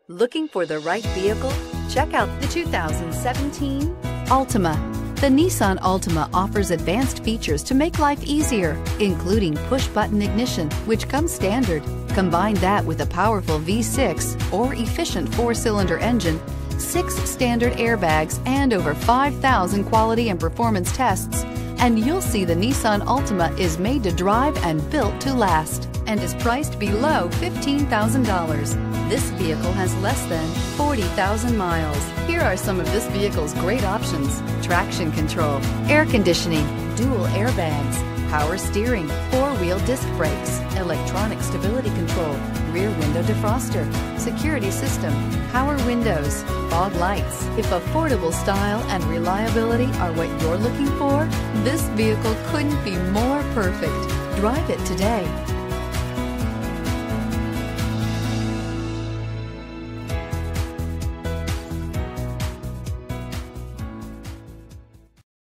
Looking for the right vehicle? Check out the 2017 Altima. The Nissan Altima offers advanced features to make life easier, including push-button ignition, which comes standard. Combine that with a powerful V6 or efficient 4-cylinder engine, 6 standard airbags, and over 5,000 quality and performance tests, and you'll see the Nissan Altima is made to drive and built to last, and is priced below $15,000. This vehicle has less than 40,000 miles. Here are some of this vehicle's great options: traction control, air conditioning, dual airbags, power steering, 4-wheel disc brakes, electronic stability control, rear window defroster, security system, power windows, fog lights. If affordable style and reliability are what you're looking for, this vehicle couldn't be more perfect. Drive it today.